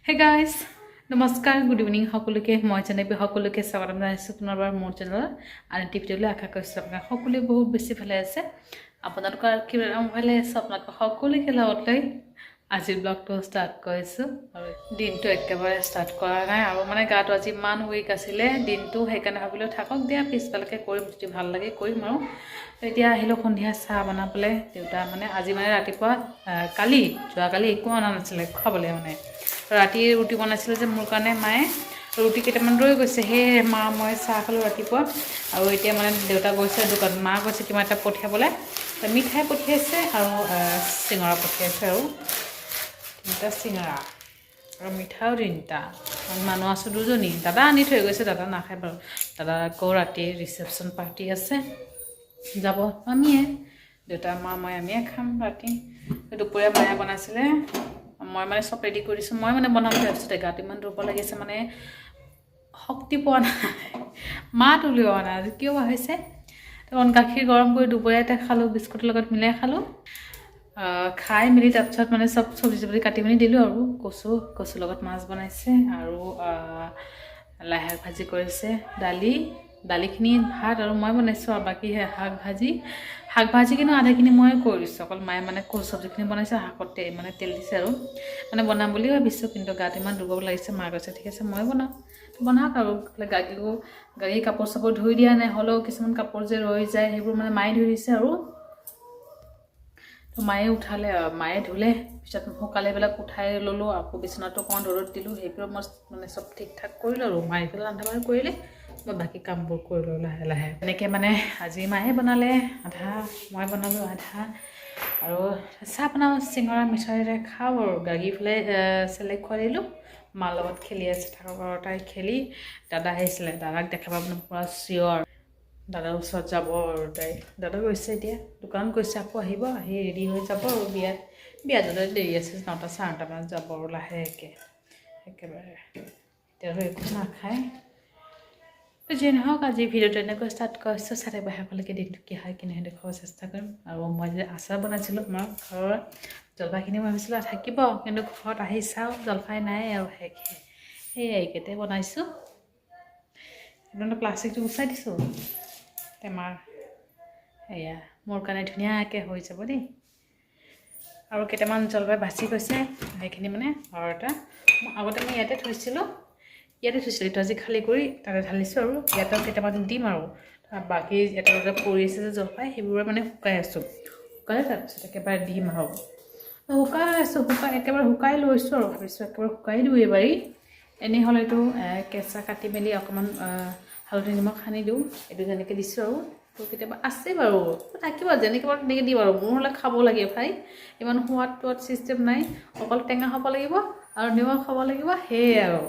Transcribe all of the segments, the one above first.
Hey guys, নমস্কাৰ good evening সকলোকে মই জানিবি সকলোকে স্বাগতম জনাইছোঁ পুনৰবাৰ মোৰ চেনেলৰ আন এটি ভিডিঅ'লৈ আশা কৰিছোঁ আপোনালোক সকলোৱে বহুত বেছি ভালে আছে আপোনালোকৰ কিমান ভালে আছে আপোনালোক সকলোকে লগত লৈ আজিৰ ব্লগটো ষ্টাৰ্ট কৰিছোঁ আৰু দিনটো একেবাৰে ষ্টাৰ্ট কৰা নাই আৰু মানে গাটো আজি ইমান উইক আছিলে দিনটো সেইকাৰণে ভাবিলোঁ থাকক দিয়া পিছফালকে কৰিম যদি ভাল লাগে কৰিম আৰু এতিয়া আহিলোঁ সন্ধিয়া চাহ বনাবলৈ দেউতা মানে আজি মানে ৰাতিপুৱা যোৱাকালি একো অনা নাছিলে খাবলৈ মানে ৰাতি ৰুটি বনাইছিলে যে মোৰ কাৰণে মায়ে ৰুটি কেইটামান ৰৈ গৈছে সেই মা মই চাহ খালোঁ ৰাতিপুৱা আৰু এতিয়া মানে দেউতা গৈছে দোকান মা গৈছে কিবা এটা পঠিয়াবলৈ মিঠাই পঠিয়াইছে আৰু চিঙৰা পঠিয়াইছে আৰু তিনিটা চিঙৰা আৰু মিঠাও তিনিটা মানুহ আছোঁ দুজনী দাদা আনি থৈ গৈছে দাদা নাখায় বাৰু দাদা আকৌ ৰাতি ৰিচেপশ্যন পাৰ্টি আছে যাব আমিয়ে দেউতা মা মই আমিয়ে খাম ৰাতি দুপৰীয়া মায়ে বনাইছিলে মই মানে চব ৰেডি কৰিছোঁ মই মানে বনাম বুলি ভাবিছোঁ গাটো ইমান দুৰ্বল লাগিছে মানে শক্তি পোৱা নাই মাত উলিওৱা নাই আজি কিয় হৈছে তখন গাখীৰ গৰম কৰি দুপৰীয়া এটা খালোঁ বিস্কুটৰ লগত মিলাই খালোঁ খাই মেলি তাৰপিছত মানে চব চব্জি কাটি মেলি দিলোঁ আৰু কচুৰ লগত মাছ বনাইছে আৰু লাই শাক ভাজি কৰিছে দালিখিনি ভাত আৰু মই বনাইছোঁ আৰু বাকী শাক ভাজি কিন্তু আধাখিনি মই কৰি দিছোঁ অকল মায়ে মানে চব্জিখিনি বনাইছে শাকতে মানে তেল দিছে আৰু মানে বনাম বুলি ভাবিছোঁ কিন্তু গাত ইমান দুৰ্বল লাগিছে মা কৈছে ঠিক আছে মই বনাওক আৰু গাড়ী কাপোৰ চাপোৰ ধুই দিয়া নাই হ'লেও কিছুমান কাপোৰ যে ৰৈ যায় সেইবোৰ মানে মায়ে ধুই দিছে আৰু তো মায়ে উঠালে মায়ে ধুলে পিছত শুকালে বিলাক উঠাই ল'লোঁ আকৌ বিচনাটো অকণমান ৰ'দত দিলোঁ সেইবোৰ মই মানে চব ঠিক ঠাক কৰিলোঁ আৰু মায়ে পেলাই ৰন্ধা বঢ়া কৰিলে মই বাকী কামবোৰ কৰিলোঁ লাহে লাহে এনেকৈ মানে আজি মায়ে বনালে আধা মই বনালোঁ আধা আৰু চাহ বনাওঁ চিঙৰা মিঠাইৰে খাওঁ আৰু গাড়ী পেলাই চেলেক খুৱাই দিলোঁ মাৰ লগত খেলি আছে থাকৰ তাই খেলি দাদা আহিছিলে দাদাক দেখা পাব পূৰা চিঞৰ দাদাৰ ওচৰত যাব আৰু তাই দাদা গৈছে এতিয়া দোকান গৈছে আকৌ আহিব আহি ৰেডি হৈ যাব আৰু বিয়া যদি দেৰি আছে 9টা 9:30 যাব আৰু লাহেকৈ একেবাৰে এতিয়াতো একো নাখায় তো যি নহওক আজি ভিডিঅ'টো এনেকৈ ষ্টাৰ্ট কৰিছোঁ চাৰে বাহিৰলৈকে দিনটো কি হয় কিনে দেখুৱাব চেষ্টা কৰিম আৰু মই যে আচাৰ বনাইছিলোঁ আমাৰ ঘৰৰ জলফাইখিনি মই ভাবিছিলোঁ থাকিব কিন্তু ঘৰত আহি চাওঁ জলফাই নাই আৰু সেয়াই এইকেইটাই বনাইছোঁ একদম প্লাষ্টিকটো গুচাই দিছোঁ টেমাৰ এয়া মোৰ কাৰণে ধুনীয়াকৈ হৈ যাব দেই আৰু কেইটামান জলফাই বাচি গৈছে সেইখিনি মানে ঘৰতে আগতে মই ইয়াতে থৈছিলোঁ এইটো আজি খালী কৰি তাতে ঢালিছোঁ আৰু ইয়াতে কেইটামান দিম আৰু বাকী এটা পৰি আছে যে জলফাই সেইবোৰে মানে শুকাই আছোঁ তাৰপিছত একেবাৰে দিম আৰু একেবাৰে শুকাই লৈছোঁ আৰু ভাবিছোঁ একেবাৰে শুকাই দিওঁ এইবাৰী এনেই হ'লে এইটো কেঁচা কাটি মেলি অকণমান হালধি নিমখ সানি দিওঁ এইটো যেনেকৈ দিছোঁ আৰু তো কেতিয়াবা আছে বাৰু থাকিব যেনেকৈ বাৰু তেনেকৈ দিম আৰু মোৰ হ'লে খাব লাগে ভাই ইমান সোৱাদ চিষ্টেম নাই অকল টেঙা খাব লাগিব আৰু নিমখ খাব লাগিব সেয়ে আৰু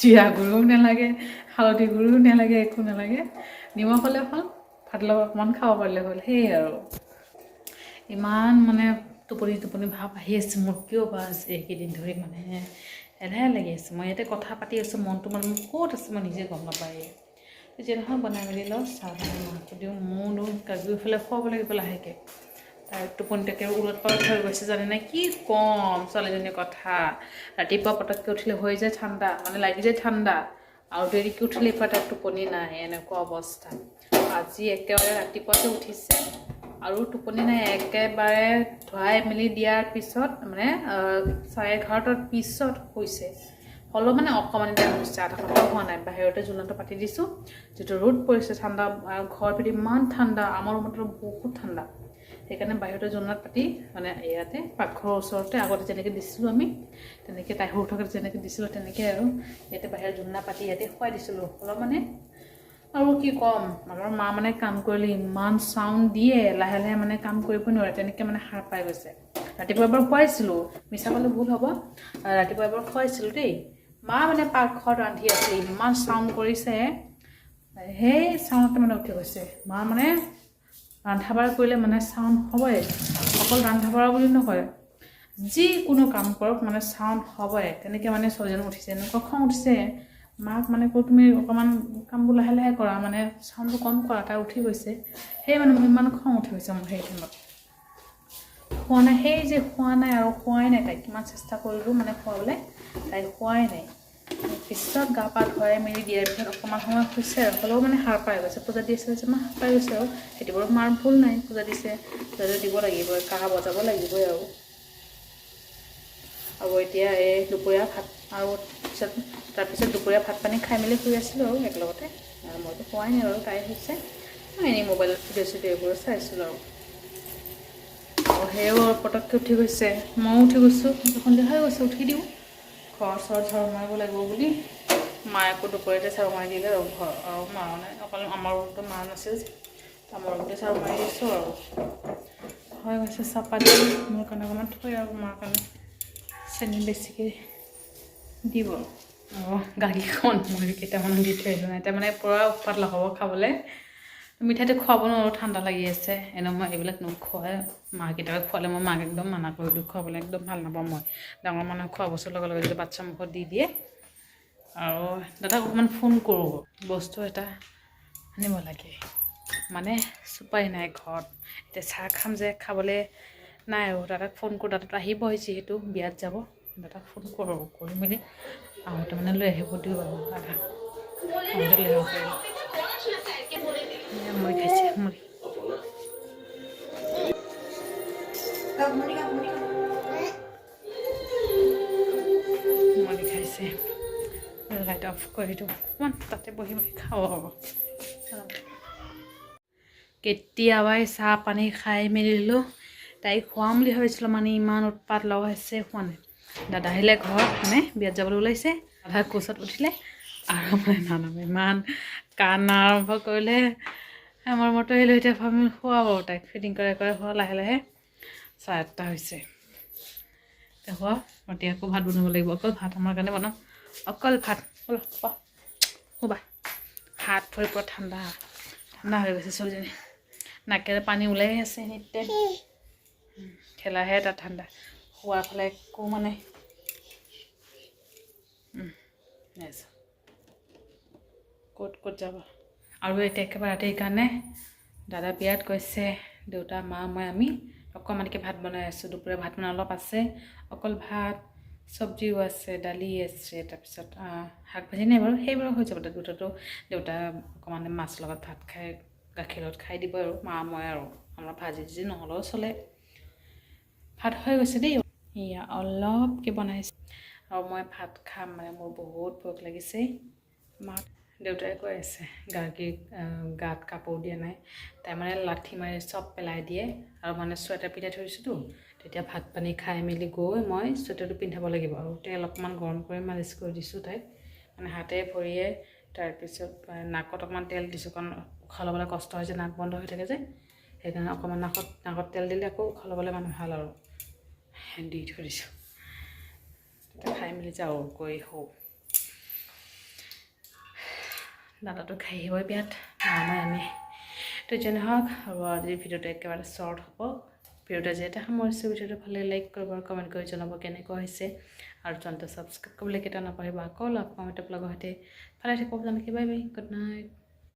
জিৰা গুড়িও নালাগে হালধি গুড়িও নালাগে একো নালাগে নিমখ হ'লে হ'ল ভাত লগত অকণমান খাব পাৰিলে হ'ল সেয়ে আৰু ইমান মানে টোপনি ভাৱ আহি আছে মোৰ কিয় বা এইকেইদিন ধৰি মানে এলাহে লাগি আছে মই ইয়াতে কথা পাতি আছোঁ মনটো মানে ক'ত আছে মই নিজে গম নাপায় তেতিয়া নহয় বনাই মেলি লওঁ চাহ বনাই মাংস দিওঁ মোৰ কাজুফালে খুৱাব লাগিব লাহেকৈ তাৰ টোপনিটাকে উলট পালট হৈ গৈছে জানে নাই কি ক'ম ছোৱালীজনীৰ কথা ৰাতিপুৱা পটককৈ উঠিলে হৈ যায় ঠাণ্ডা মানে লাগি যায় ঠাণ্ডা আৰু দেৰিকৈ উঠিলে তাত টোপনি নাই এনেকুৱা অৱস্থা আজি একেবাৰে ৰাতিপুৱাতে উঠিছে আৰু টোপনি নাই একেবাৰে ধুৱাই মেলি দিয়াৰ পিছত মানে 11:30 পিছত শুইছে হ'লেও মানে অকণমান টাইম হৈছে আধা ঘণ্টা হোৱা নাই বাহিৰতে জোলনাটো পাতি দিছোঁ যিটো ৰ'দ পৰিছে ঠাণ্ডা ঘৰৰ ভিতৰত ইমান ঠাণ্ডা আমাৰ ৰুমতো বহুত ঠাণ্ডা সেইকাৰণে বাহিৰতে জোলনাত পাতি মানে ইয়াতে পাকঘৰৰ ওচৰতে আগতে যেনেকৈ দিছিলোঁ আমি তেনেকৈ তাই সৰু থকাত যেনেকৈ দিছিলোঁ তেনেকৈ আৰু ইয়াতে বাহিৰত জোলনা পাতি ইয়াতে খুৱাই দিছিলোঁ অলপ মানে আৰু কি ক'ম আমাৰ মা মানে কাম কৰিলে ইমান চাউণ্ড দিয়ে লাহে লাহে মানে কাম কৰিব নোৱাৰে তেনেকৈ মানে সাৰ পাই গৈছে ৰাতিপুৱা এবাৰ খুৱাইছিলোঁ মিছা ক'লে ভুল হ'ব ৰাতিপুৱা এবাৰ খুৱাইছিলোঁ দেই মা মানে পাকঘৰত ৰান্ধি আছিলে ইমান চাউণ্ড কৰিছে সেই চাউণ্ডতে মানে উঠি গৈছে মা মানে ৰন্ধা বঢ়া কৰিলে মানে চাউণ্ড হ'বই অকল ৰন্ধা বঢ়া বুলি নকয় যিকোনো কাম কৰক মানে চাউণ্ড হ'বই তেনেকৈ মানে ছোৱালীজনী উঠিছে এনেকুৱা খং উঠিছে মাক মানে কৈ তুমি অকণমান কামবোৰ লাহে লাহে কৰা মানে চাউণ্ডটো কম কৰা তাই উঠি গৈছে সেই মানে মোৰ ইমান খং উঠি গৈছে মোৰ সেই টাইমত খোৱা নাই, সেই যে খোৱা নাই আৰু খোৱাই নাই তাইক, কিমান চেষ্টা কৰিলোঁ মানে খোৱাবলৈ, তাই খোৱাই নাই। পিছত গা পা ধুৱাই মেলি দিয়াৰ পিছত অকণমান সময় শুইছে আৰু, হ'লেও মানে সাৰ পাই গৈছে, পূজা দি আছে যে মই সাৰ পাই গৈছে আৰু, সেইটো বাৰু মাৰ ভুল নাই, পূজা দিছে পূজাটো দিব লাগিবই, কাঁহ বজাব লাগিবই আৰু এতিয়া এই দুপৰীয়া ভাত আৰু তাৰপিছত দুপৰীয়া ভাত পানী খাই মেলি শুই আছিলোঁ আৰু একেলগতে, আৰু মইতো খোৱাই নাই আৰু তাই হৈছে, মই এনেই মোবাইলত ভিডিঅ' চিডিঅ' এইবোৰ চাইছিলোঁ আৰু সেয়েও পটককৈ উঠি গৈছে, ময়ো উঠি গৈছোঁ, সন্ধিয়া হৈ গৈছে, উঠি দিওঁ, ঘৰ চৰ ঝাৰু মাৰিব লাগিব বুলি। মায়ে আকৌ দুপৰীয়াতে ঝাৰু মাৰি দিলে আৰু ঘৰ আৰু মাৰা নাই, অকল আমাৰ ৰুমটো মাৰা নাছিল যে, আমাৰ ৰুমটো ঝাৰু মাৰি দিছোঁ আৰু হৈ গৈছে। চাহপাত দি মোৰ কাৰণে অকণমান থৈ আৰু মাৰ কাৰণে চেনি বেছিকৈ দিব আৰু গাখীৰখন মই কেইটামানো দি থৈ আহিলোঁ, এতিয়া মানে পূৰা উৎপাত লগাব খাবলৈ। মিঠাইটো খুৱাব নোৱাৰোঁ, ঠাণ্ডা লাগি আছে, এনেও মই এইবিলাক নোখোৱাই, মাক কেতিয়াবা খোৱালে মই মাক একদম মানা কৰি দিওঁ, খুৱাবলৈ একদম ভাল নাপাওঁ মই, ডাঙৰ মানুহে খোৱা বস্তুৰ লগে লগে যদি বাচ্ছা মুখত দি দিয়ে। আৰু দাদাক অকণমান ফোন কৰোঁ, বস্তু এটা আনিব লাগে, মানে চুপাই নাই ঘৰত, এতিয়া চাহ খাম যে খাবলৈ নাই আৰু, দাদাক ফোন কৰোঁ, দাদাটো আহিবই যিহেতু বিয়াত যাব, দাদাক ফোন কৰোঁ, কৰি মেলি আহোঁতে মানে লৈ আহিব দিওঁ আৰু দাদাক আহোঁতে লৈ আহিব পাৰিম। মুড়ি খাইছে, মুড়ি খাইছে, লাইট অফ কৰি দিওঁ, অকণমান তাতে বহি বহি খাওঁ আৰু কেতিয়াবাই চাহ পানী খাই মেলিলোঁ, তাইক খুৱাম বুলি ভাবিছিলোঁ, মানে ইমান উৎপাত লগাইছে, খোৱা নাই। দাদা আহিলে ঘৰত, মানে বিয়াত যাবলৈ ওলাইছে, দাদা কোচত উঠিলে আৰু মানে নানামে, ইমান কান্দা আৰম্ভ কৰিলে, আমাৰ মতে আহিলোঁ, এতিয়া ভাবি খোৱা বাৰু তাইক ফিডিং কৰে খোৱা, লাহে লাহে 8:30 হৈছে, এতিয়া খোৱা, ৰাতি আকৌ ভাত বনাব লাগিব, অকল ভাত আমাৰ কাৰণে বনাম, অকল ভাত, শুবা, হাত ভৰি পৰা ঠাণ্ডা ঠাণ্ডা হৈ গৈছে ছোৱালীজনী, নাকেৰে পানী ওলাই আছে, নিতে খেলাহে তাত ঠাণ্ডা, শোৱাৰ ফালে একো মানে ক'ত ক'ত যাব আৰু এতিয়া একেবাৰে ৰাতিৰ কাৰণে দাদা বিয়াত গৈছে, দেউতা মা মই আমি অকণমানকৈ ভাত বনাই আছোঁ, দুপৰীয়া ভাত মানে অলপ আছে, অকল ভাত, চব্জিও আছে, দালি আছে, তাৰপিছত শাক ভাজি নাই বাৰু, সেইবোৰ হৈ যাব, দুটাতো দেউতা অকণমান মাছ লগত ভাত খাই গাখীৰ লগত খাই দিব আৰু মা মই আৰু আমাৰ ভাজি চাজি নহ'লেও চলে, ভাত হৈ গৈছে দেই, এয়া অলপকৈ বনাইছে আৰু মই ভাত খাম, মানে মোৰ বহুত ভোক লাগিছে। মাক দেউতাই কৈ আছে গাত কাপোৰ দিয়া নাই, তাই মানে লাঠি মাৰি চব পেলাই দিয়ে, আৰু মানে চুৱেটাৰ পিন্ধাই থৈছোঁতো, তেতিয়া ভাত পানী খাই মেলি গৈ মই চুৱেটাৰটো পিন্ধাব লাগিব, আৰু তেল অকণমান গৰম কৰি মালিচ কৰি দিছোঁ তাইক, মানে হাতে ভৰিয়ে, তাৰপিছত নাকত অকণমান তেল দিছোঁ, কাৰণ উশাহ ল'বলৈ কষ্ট হৈছে, নাক বন্ধ হৈ থাকে যে, সেইকাৰণে অকণমান নাকত তেল দিলে আকৌ উশাহ ল'বলৈ মানে ভাল আৰু দি থৈ দিছোঁ, খাই মেলি যাওঁ গৈ হওঁ, দাদাটো খাই আহিবই বিয়াত, মই আমি তো যেনে হওক, আৰু আজিৰ ভিডিঅ'টো একেবাৰে শ্বৰ্ট হ'ব, ভিডিঅ'টো যিহেতু সামৰিছোঁ, ভিডিঅ'টো ভালে লাইক কৰিব আৰু কমেণ্ট কৰি জনাব কেনেকুৱা হৈছে, আৰু চেনেলটো ছাবস্ক্ৰাইব কৰিবলৈ কেতিয়াও নাপাহৰিব, আকৌ লগ পাম এটা ব্লগৰ সৈতে, ভালে থাকিব, তেনেকৈ বাই বাই, গুড নাইট।